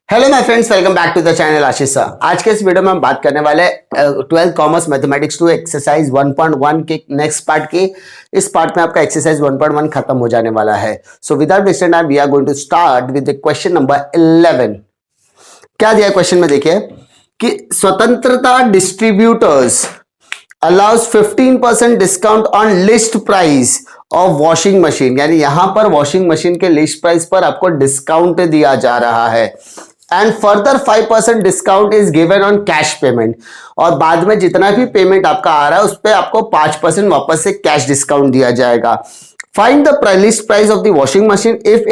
Hello my friends, welcome back to the channel Ashish sir. आज के इस वीडियो में हम बात करने वाले 12th कॉमर्स मैथमेटिक्स 2 एक्सरसाइज 1.1 के नेक्स्ट पार्ट की। इस पार्ट में आपका एक्सरसाइज 1.1 खत्म हो जाने वाला है। So without wasting time we are going to start with the question number 11। क्या दिया क्वेश्चन में, देखिए कि Swatantrata distributors allows 15% discount on list price of washing machine, यानी यहां पर वॉशिंग मशीन के लिस्ट प्राइस पर आपको डिस्काउंट दिया जा रहा है। And further 5% discount is given on cash payment, और बाद में जितना भी पेमेंट आपका आ रहा है उस पर आपको 5% वापस से कैश डिस्काउंट दिया जाएगा। Find the list price of the washing machine if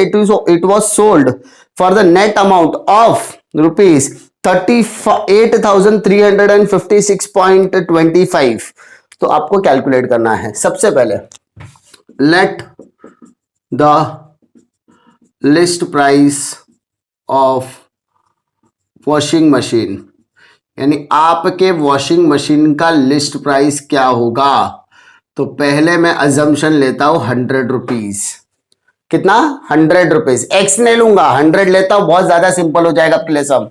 it was sold for the net amount of rupees 38,356.25। तो आपको कैलकुलेट करना है। सबसे पहले late the list price of washing machine, यानी आपके वॉशिंग मशीन का लिस्ट प्राइस क्या होगा। तो पहले मैं अजम्पशन लेता हूं 100 रुपीज। कितना? 100 रुपीज। एक्स नहीं लूंगा, 100 लेता हूं, बहुत ज्यादा सिंपल हो जाएगा आपके लिए सब।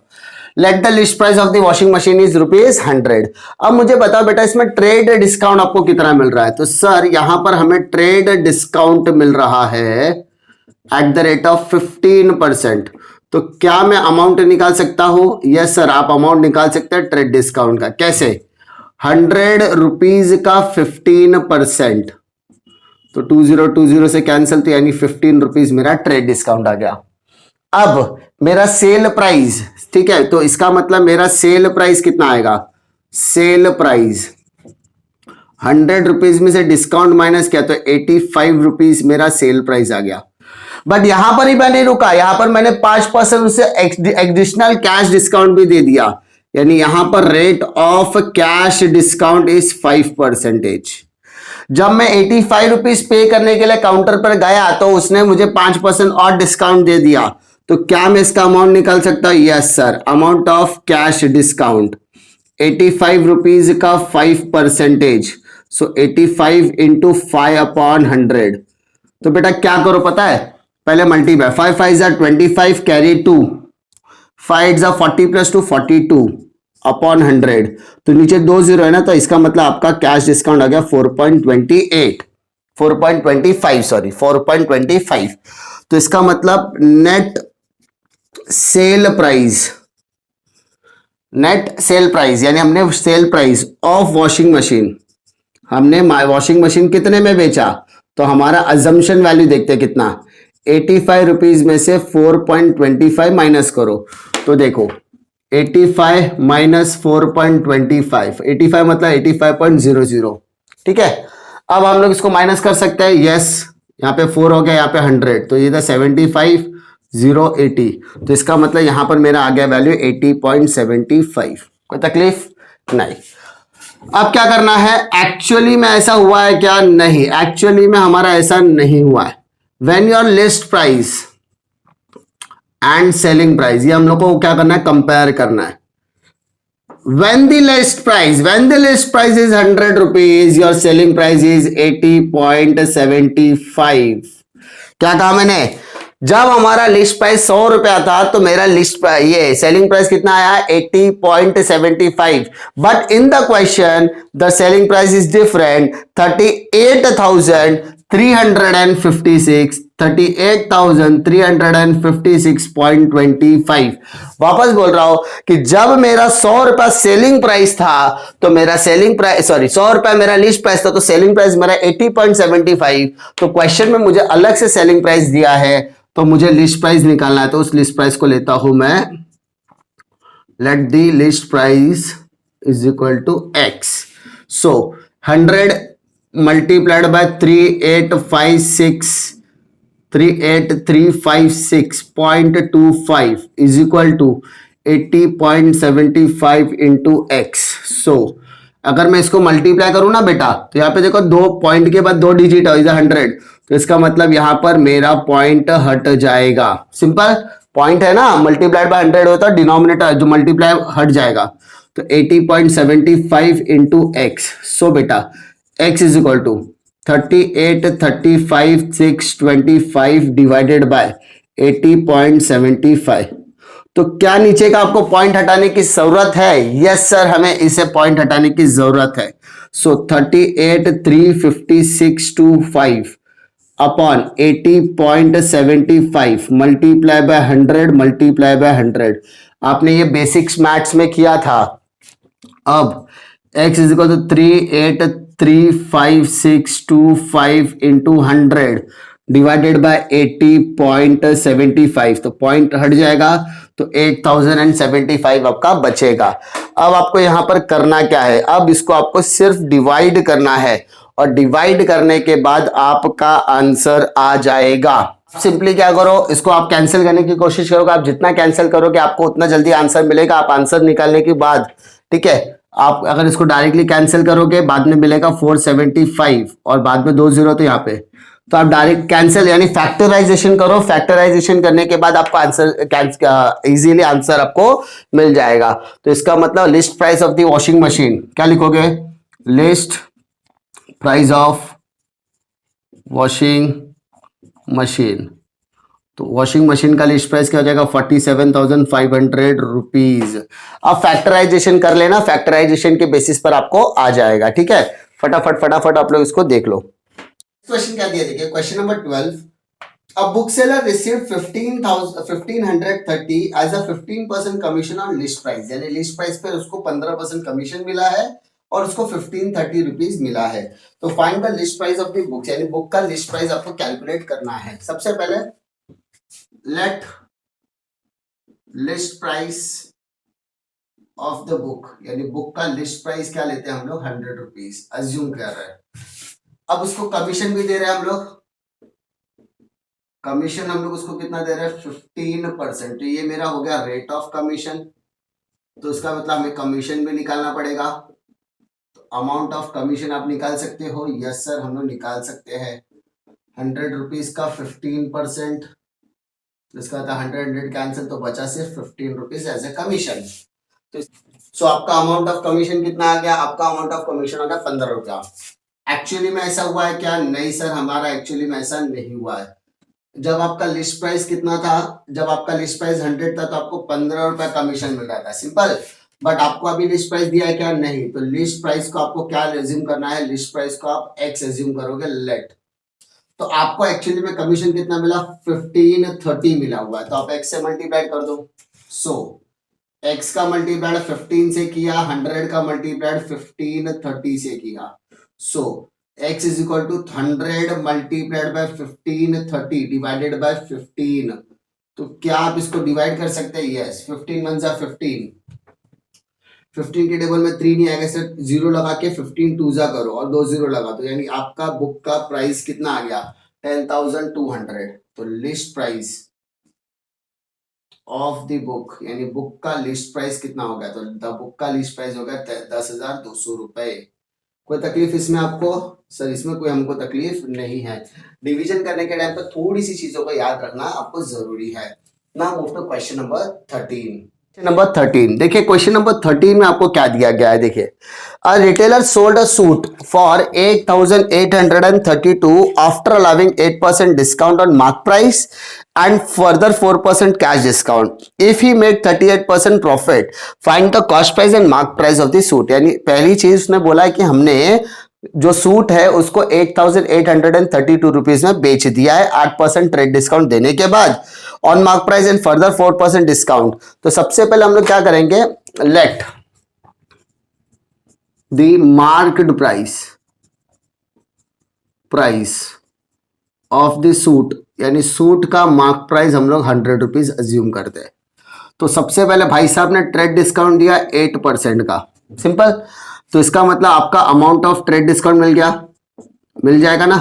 Late the list price of the washing machine is rupees 100। अब मुझे बताओ बेटा, इसमें ट्रेड डिस्काउंट आपको कितना मिल रहा है। तो सर यहां पर हमें ट्रेड डिस्काउंट मिल रहा है एट द रेट ऑफ 15%। तो क्या मैं अमाउंट निकाल सकता हूं? यस सर, आप अमाउंट निकाल सकते हैं ट्रेड डिस्काउंट का। कैसे? 100 रुपीज का 15%, तो 2020 से कैंसिल, तो यानी 15 रुपीज मेरा ट्रेड डिस्काउंट आ गया। अब मेरा सेल प्राइस, ठीक है, तो इसका मतलब मेरा सेल प्राइस कितना आएगा? सेल प्राइस 100 रुपीज में से डिस्काउंट माइनस किया तो 85 रुपीज मेरा सेल प्राइस आ गया। बट यहां पर ही मैं नहीं रुका, यहां पर मैंने 5% उसे एडिशनल कैश डिस्काउंट भी दे दिया, यानी यहां पर rate of cash discount is 5%। जब मैं 85 रुपीज पे करने के लिए काउंटर पर गया तो उसने मुझे 5% और डिस्काउंट दे दिया। तो क्या मैं इसका अमाउंट निकाल सकता हूं? Yes sir, amount of cash discount 85 rupees का 5%, सो 85 इंटू 5/100। तो बेटा क्या करो पता है, पहले मल्टीप्लाई, 5 5 25 कैरी 2, 5 40 प्लस 2 42 अपॉन 100। तो नीचे 2 0 है ना, तो इसका मतलब आपका कैश डिस्काउंट आ गया 4.25। तो इसका मतलब नेट सेल प्राइस यानी हमने sale price of washing machine, हमने वॉशिंग मशीन कितने में बेचा, तो हमारा अजम्पशन वैल्यू देखते हैं कितना। 85 रुपीज में से 4.25 माइनस करो, तो देखो 85 माइनस 4.25, 85 मतलब 85.00, ठीक है। अब हम लोग इसको माइनस कर सकते हैं। यस, यहाँ पे 4 हो गया, यहाँ पे 100, तो ये था 75 0 80, तो इसका मतलब यहां पर मेरा आ गया वैल्यू 80.75। कोई तकलीफ नहीं। अब क्या करना है, एक्चुअली में ऐसा हुआ है क्या? नहीं, एक्चुअली में हमारा ऐसा नहीं हुआ है। When your list price and selling price, ये हम लोग को क्या करना है, कंपेयर करना है। When the list price is 100 rupees, your selling price is 80.75। क्या कहा मैंने? जब हमारा लिस्ट प्राइस 100 रुपया था तो मेरा ये सेलिंग प्राइस कितना आया? 80.75। But in the question the selling price is different, 38,356.25। वापस बोल रहा हूं कि जब मेरा 100 रुपया सेलिंग प्राइस था तो मेरा सेलिंग प्राइस 100 रुपया मेरा लिस्ट प्राइस था, तो सेलिंग प्राइस मेरा 80.75। तो क्वेश्चन में मुझे अलग से सेलिंग प्राइस दिया है, तो मुझे लिस्ट प्राइस निकालना है। तो उस लिस्ट प्राइस को लेता हूं मैं, let the list price is equal to x. So 100 multiplied by 38356.25 is equal to 80.75 into x. So अगर मैं इसको मल्टीप्लाई करूं ना बेटा, तो यहाँ पे देखो 2 पॉइंट के बाद 2 डिजिट है, 100, तो इसका मतलब यहां पर मेरा पॉइंट हट जाएगा। सिंपल पॉइंट है ना, मल्टीप्लाइड बाय 100 होता है, डिनोमिनेटर जो मल्टीप्लाई हट जाएगा। तो 80.75 इंटू एक्स। सो बेटा x is equal to 38,35,625 divided by 80.75। तो क्या नीचे का आपको पॉइंट हटाने की जरूरत है? यस सर, हमें इसे पॉइंट हटाने की जरूरत है। सो 38,356.25 upon 80.75 multiply by 100 multiply by 100। आपने ये बेसिक्स मैथ्स में किया था। अब x is equal to 38,356.25 into 100 divided by 80.75, तो पॉइंट हट जाएगा तो 8075 आपका बचेगा। अब आपको यहां पर करना क्या है? अब इसको आपको सिर्फ डिवाइड करना है और डिवाइड करने के बाद आपका आंसर आ जाएगा। सिंपली क्या करो, इसको आप कैंसिल करने की कोशिश करोगे। आप जितना कैंसिल करोगे आपको उतना जल्दी आंसर मिलेगा। आप आंसर निकालने के बाद, ठीक है, आप अगर इसको डायरेक्टली कैंसिल करोगे बाद में मिलेगा 475 और बाद में 2 जीरो तो यहाँ पे, तो आप डायरेक्ट कैंसिल यानी फैक्टराइजेशन करो। फैक्टराइजेशन करने के बाद आपको आंसर इजीली आंसर आपको मिल जाएगा। तो इसका मतलब list price of the washing machine क्या लिखोगे? List price of washing machine. तो वॉशिंग मशीन का लिस्ट प्राइस क्या हो जाएगा? 47,500 रुपीज। अब फैक्टराइजेशन कर लेना, फैक्टराइजेशन के बेसिस पर आपको आ जाएगा। ठीक है, फटाफट फटाफट आप लोग इसको देख लो। क्वेश्चन क्या दिया? देखिए question number 12। A bookseller received 1530 as a 15% commission on list price, यानी लिस्ट प्राइस पे उसको 15% कमीशन मिला है और उसको 1530 रुपीज मिला है। तो find the list price of the book, यानी बुक का लिस्ट प्राइस आपको कैलकुलेट करना है। सबसे पहले let list price of the book, यानी बुक का लिस्ट प्राइस क्या लेते हैं हम लोग? 100 रुपीज अज्यूम कर रहे हैं। अब उसको कमीशन भी दे रहे हैं हम लोग। कमीशन हम लोग उसको कितना दे रहे हैं? 15%। तो ये मेरा हो गया रेट ऑफ कमीशन। तो इसका मतलब हमें कमीशन भी निकालना पड़ेगा। तो अमाउंट ऑफ कमीशन आप निकाल सकते हो? यस सर, हम लोग निकाल सकते हैं। 100 रुपीज का 15%, तो इसका था 100 कैंसिल, तो बचा सिर्फ 15 रुपीज एज ए कमीशन। तो सो आपका अमाउंट ऑफ कमीशन कितना आ गया? आपका अमाउंट ऑफ कमीशन आ गया 15 रुपया। एक्चुअली में ऐसा हुआ है क्या? नहीं सर, हमारा एक्चुअली में ऐसा नहीं हुआ है। जब आपका लिस्ट प्राइस कितना था? जब आपका लिस्ट प्राइस 100 था तो आपको 15 रुपया कमीशन मिल रहा था, सिंपल। बट आपको अभी लिस्ट प्राइस दिया है क्या? नहीं। तो लिस्ट प्राइस को आपको क्या एज्यूम करना है? लिस्ट प्राइस को आप एक्स एज्यूम करोगे, लेट। तो आपको एक्चुअली में कमीशन कितना मिला? 1530 मिला हुआ है, तो आप एक्स से मल्टीप्लाई कर दो। सो एक्स का मल्टीप्लाइड 15 से किया, 100 का मल्टीप्लाइड 1530 से किया। सो x is equal to 100 multiplied by 1530 divided by 15। तो क्या आप इसको डिवाइड कर सकते हैं? यस। 15 वन जा 15, 15 के टेबल में 3 नहीं आएगा सर, 0 लगा के 15 टू जा करो और 2 0 लगा दो, यानी आपका बुक का प्राइस कितना आ गया? 10,200। तो list price of the book, यानी बुक का लिस्ट प्राइस कितना हो गया? तो द बुक का लिस्ट प्राइस हो गया 10,200 रुपए। कोई तकलीफ इसमें आपको? सर इसमें कोई हमको तकलीफ नहीं है। डिवीजन करने के टाइम पर थोड़ी सी चीजों को याद रखना आपको जरूरी है। Now move to question number 13। Number 13 देखिए, क्वेश्चन नंबर 13 में आपको क्या दिया गया है? देखिए, a retailer sold a suit for 8,832 after allowing 8% discount on mark price and further 4% cash discount. If he made 38% profit, find the cost price and mark price of the suit। यानी पहली चीज उसने बोला है कि हमने जो सूट है उसको 8,832 रुपीज में बेच दिया है 8% ट्रेड डिस्काउंट देने के बाद, on mark price and further 4% discount. तो सबसे पहले हम लोग क्या करेंगे? Let the marked price of the suit, यानी सूट का मार्क प्राइस हम लोग 100 रुपीज अज्यूम करते हैं। तो सबसे पहले भाई साहब ने ट्रेड डिस्काउंट दिया 8% का, सिंपल। तो इसका मतलब आपका अमाउंट ऑफ ट्रेड डिस्काउंट मिल जाएगा ना?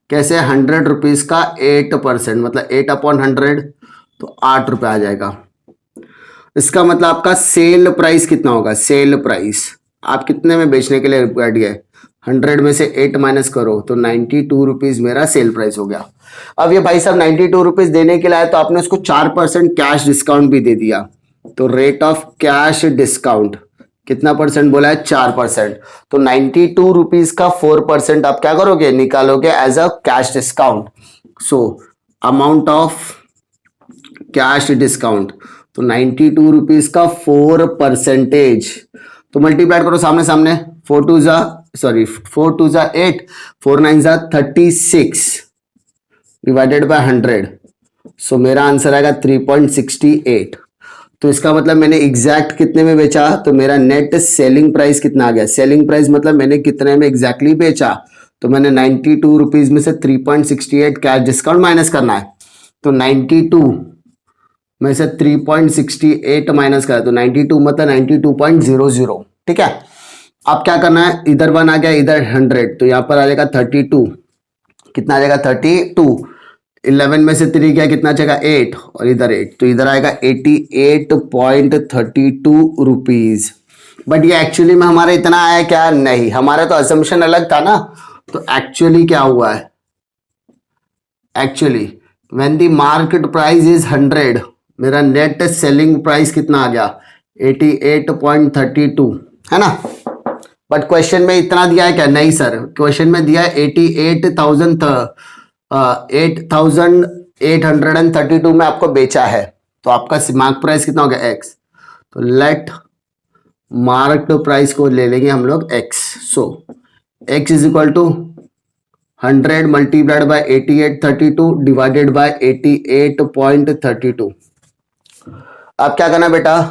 कैसे? 100 रुपीज का 8%, मतलब 8/100, तो 8 रुपये आ जाएगा। इसका मतलब आपका सेल प्राइस कितना होगा? सेल प्राइस आप कितने में बेचने के लिए बैठ गए? 100 में से 8 माइनस करो तो 92 रुपीज मेरा सेल प्राइस हो गया। अब ये भाई साहब 92 रुपीज देने के लिए तो आपने उसको 4% कैश डिस्काउंट भी दे दिया। तो रेट ऑफ कैश डिस्काउंट कितना परसेंट बोला है? 4%। तो 92 रुपीज का 4% आप क्या करोगे? निकालोगे as a cash discount. So amount of cash discount, तो 92 रुपीज का 4%। तो मल्टीप्लाई करो सामने सामने, 4 टू जा 8, 4 9 जा 36 डिवाइडेड बाय 100। सो मेरा आंसर आएगा 3.68। तो इसका मतलब मैंने एग्जैक्ट कितने में बेचा, तो मेरा नेट सेलिंग प्राइस कितना आ गया, सेलिंग प्राइस मतलब मैंने कितने में एग्जैक्टली बेचा, तो मैंने 92 रुपीज में से 3.68 कैश डिस्काउंट माइनस करना है। तो 92 में से 3.68 माइनस करा, तो 92 मतलब 92.00। ठीक है, अब क्या करना है, इधर 1 आ गया, इधर 100, तो यहां पर आ जाएगा 32। कितना आ जाएगा 32, 11 में से 3 गया, कितना चलेगा 8, और इधर 8, तो इधर आएगा 88.32 रुपीज। बट ये एक्चुअली में हमारा इतना आया क्या, नहीं, हमारा तो असम्पशन अलग था ना। तो एक्चुअली क्या हुआ है, actually when the market price is 100, मेरा नेट सेलिंग प्राइस कितना आ गया 88.32, है ना। बट क्वेश्चन में इतना दिया है क्या, नहीं सर, क्वेश्चन में दिया है 8,832 में आपको बेचा है, तो आपका मार्क प्राइस कितना हो गया x। तो लेट मार्क्ड प्राइस को ले लेंगे हम लोग x। So x is equal to 100 multiplied by 8832 divided by 88.32। अब क्या करना है बेटा,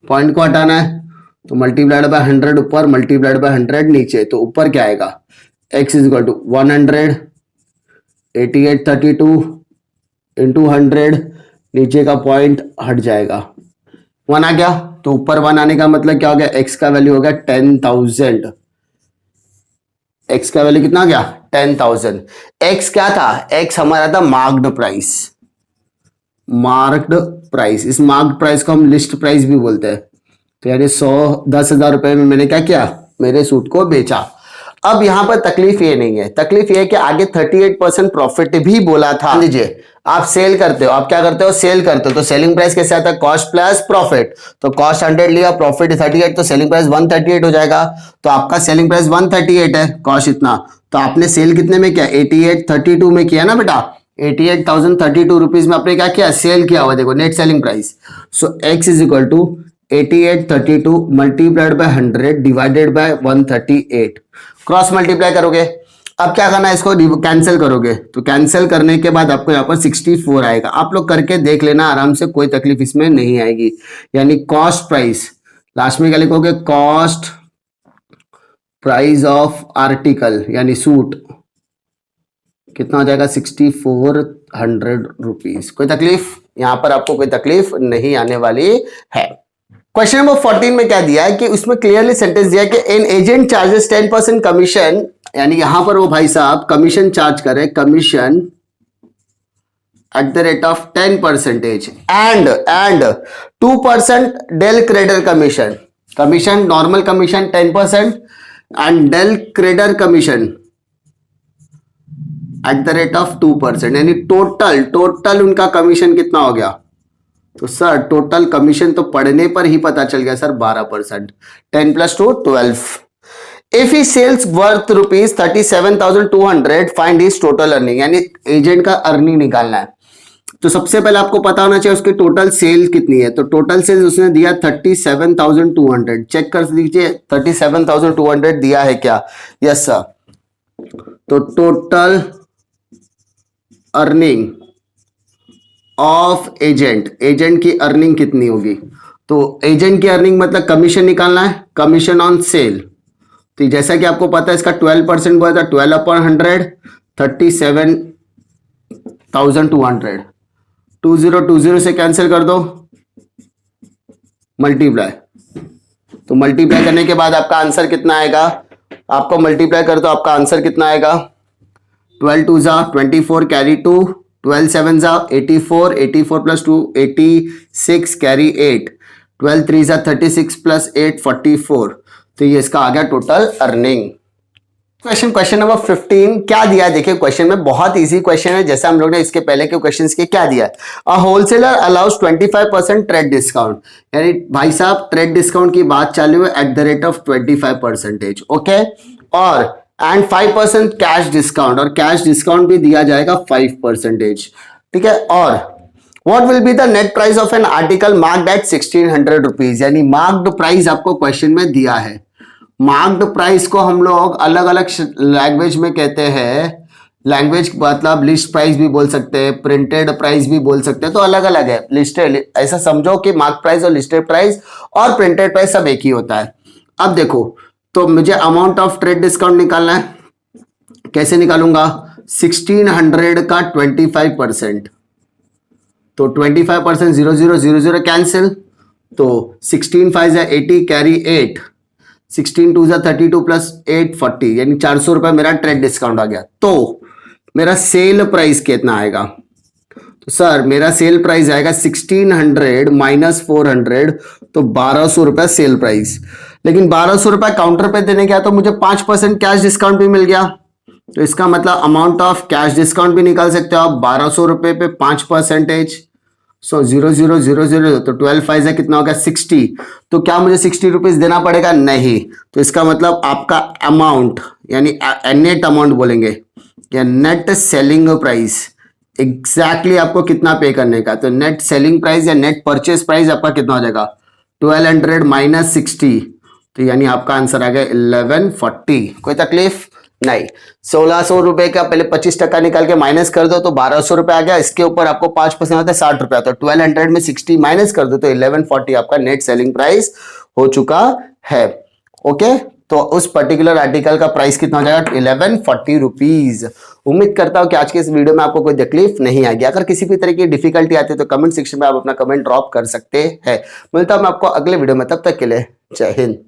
पॉइंट को हटाना है, तो मल्टीप्लाइड बाय 100 ऊपर, मल्टीप्लाइड बाय 100 नीचे, तो ऊपर क्या आएगा x is equal to 100 8832 into 100, नीचे का पॉइंट हट जाएगा, 1 आ गया, तो ऊपर 1 आने का मतलब क्या हो गया, x का वैल्यू हो गया 10,000। x का वैल्यू कितना हो गया 10,000। x क्या था, x हमारा था मार्क्ड प्राइस, मार्क्ड प्राइस। इस मार्क्ड प्राइस को हम लिस्ट प्राइस भी बोलते हैं। तो यानी 10,000 रुपए में मैंने क्या किया, मेरे सूट को बेचा। अब यहां पर तकलीफ ये नहीं है, तकलीफ ये है कि आगे 38% प्रॉफिट भी बोला था। लीजिए, आप सेल करते हो, आप क्या करते हो, सेल करते हो, तो सेलिंग प्राइस कैसे आता है, कॉस्ट प्लस प्रॉफिट। तो कॉस्ट 100 लिया, प्रॉफिट 38, तो सेलिंग प्राइस 138 हो जाएगा। तो आपका सेलिंग प्राइस 138 है, कॉस्ट इतना, तो आपने सेल कितने में किया, 8832 में किया ना बेटा, 88,032 रुपीज में आपने क्या किया, सेल किया हुआ, देखो net selling price. So x is equal to 8832 multiplied by 100 divided by 138, cross multiply करोगे। अब क्या करना है, इसको कैंसिल करोगे, तो कैंसिल करने के बाद आपको यहाँ पर 64 आएगा। आप लोग करके देख लेना आराम से, कोई तकलीफ इसमें नहीं आएगी। यानी कॉस्ट प्राइस, लास्ट में क्या लिखोगे, कॉस्ट प्राइस ऑफ आर्टिकल यानी सूट, कितना हो जाएगा 6400 रुपीज। कोई तकलीफ, यहां पर आपको कोई तकलीफ नहीं आने वाली है। क्वेश्चन नंबर 14 में क्या दिया है कि उसमें क्लियरली सेंटेंस दिया है कि एन एजेंट चार्जेस 10% कमीशन, यानी यहां पर वो भाई साहब कमीशन चार्ज करे, commission at the rate of 10% and 2% del credit commission, commission normal commission 10% and del credit commission at the rate of 2%, यानी टोटल उनका कमीशन कितना हो गया। तो सर टोटल कमीशन तो पढ़ने पर ही पता चल गया sir 12%, 10 + 2 12। If he sells worth rupees 37,200 find his total earning, यानी एजेंट का अर्निंग निकालना है। तो सबसे पहले आपको पता होना चाहिए उसकी टोटल सेल कितनी है। तो टोटल सेल्स उसने दिया 37,200, चेक कर दीजिए 37,200 दिया है क्या, यस सर। तो total earning of agent, agent की अर्निंग कितनी होगी। तो एजेंट की अर्निंग मतलब कमीशन निकालना है, कमीशन ऑन सेल। तो जैसा कि आपको पता है इसका 12% हुआ था, 12/100 37,200, 2020 से कैंसिल कर दो, मल्टीप्लाई। तो मल्टीप्लाई करने के बाद आपका आंसर कितना आएगा, आपको मल्टीप्लाई कर दो, आपका आंसर कितना आएगा, 12 2 जा 24 कैरी 2, 12 7 जा 84, 84 + 2 86 कैरी 8, 12 3 जा 36 + 8 44। तो ये इसका आ गया टोटल अर्निंग। क्वेश्चन नंबर 15 क्या दिया है, देखिए क्वेश्चन में बहुत इजी क्वेश्चन है, जैसा हम लोग ने इसके पहले के क्वेश्चंस के क्या दिया है। A wholesaler allows 25% trade discount, यानी भाई साहब ट्रेड डिस्काउंट की बात चालू है at the rate of 25%, okay, और एंड 5% कैश डिस्काउंट, और कैश डिस्काउंट भी दिया जाएगा 5%, ठीक है। और what will be the net price of an article marked at 1600 rupees, यानी मार्क्ड प्राइस आपको क्वेश्चन में दिया है। मार्क्ड प्राइस को हम लोग अलग अलग लैंग्वेज में कहते हैं, लैंग्वेज मतलब लिस्ट प्राइस भी बोल सकते हैं, प्रिंटेड प्राइस भी बोल सकते हैं, तो अलग अलग है। लिस्टेड, ऐसा समझो कि मार्क प्राइस और लिस्टेड प्राइस और प्रिंटेड प्राइस सब एक ही होता है। अब देखो, तो मुझे अमाउंट ऑफ ट्रेड डिस्काउंट निकालना है, कैसे निकालूंगा? 1600 का 25%, तो 25% 0 0 0 0 कैंसिल, तो 16 5 है 80 कैरी 8, 16 2 32 प्लस 8 40, यानी 400 रुपए मेरा ट्रेड डिस्काउंट आ गया। तो मेरा सेल प्राइस कितना आएगा? तो सर मेरा सेल प्राइस आएगा 1600 माइनस 400, तो 1200 रुपए सेल प्राइस। लेकिन 1200 रुपए काउंटर पे देने गया तो मुझे 5% कैश डिस्काउंट भी मिल गया, तो इसका मतलब अमाउंट ऑफ कैश डिस्काउंट भी निकाल सकते हो आप 1200 रुपए पे 5%। सो 0 0 0 0, तो 12 5 है कितना होगा? 60। तो क्या मुझे 60 रुपीज देना पड़ेगा? नहीं। तो इसका मतलब आपका अमाउंट यानी नेट अमाउंट बोलेंगे या नेट सेलिंग प्राइस, एग्जैक्टली आपको कितना पे करने का। तो नेट सेलिंग प्राइस या नेट परचेस प्राइस आपका कितना हो जाएगा? 1200 माइनस 60, तो यानी आपका आंसर आ गया 1140। कोई तकलीफ नहीं। 1600 रुपए का पहले 25% निकाल के माइनस कर दो तो 1200 रुपए आ गया, इसके ऊपर आपको 5% होता है 60 रुपया, तो 1200 में 60 माइनस कर दो तो 1140 आपका नेट सेलिंग प्राइस हो चुका है। ओके, तो उस पर्टिकुलर आर्टिकल का प्राइस कितना हो जाएगा? 1140 रुपीज। उम्मीद करता हूं कि आज के इस वीडियो में आपको कोई तकलीफ नहीं आएगी। अगर किसी भी तरह की डिफिकल्टी आती है तो कमेंट सेक्शन में आप अपना कमेंट ड्रॉप कर सकते हैं। मिलता हूं मैं आपको अगले वीडियो में, तब तक के लिए जय हिंद।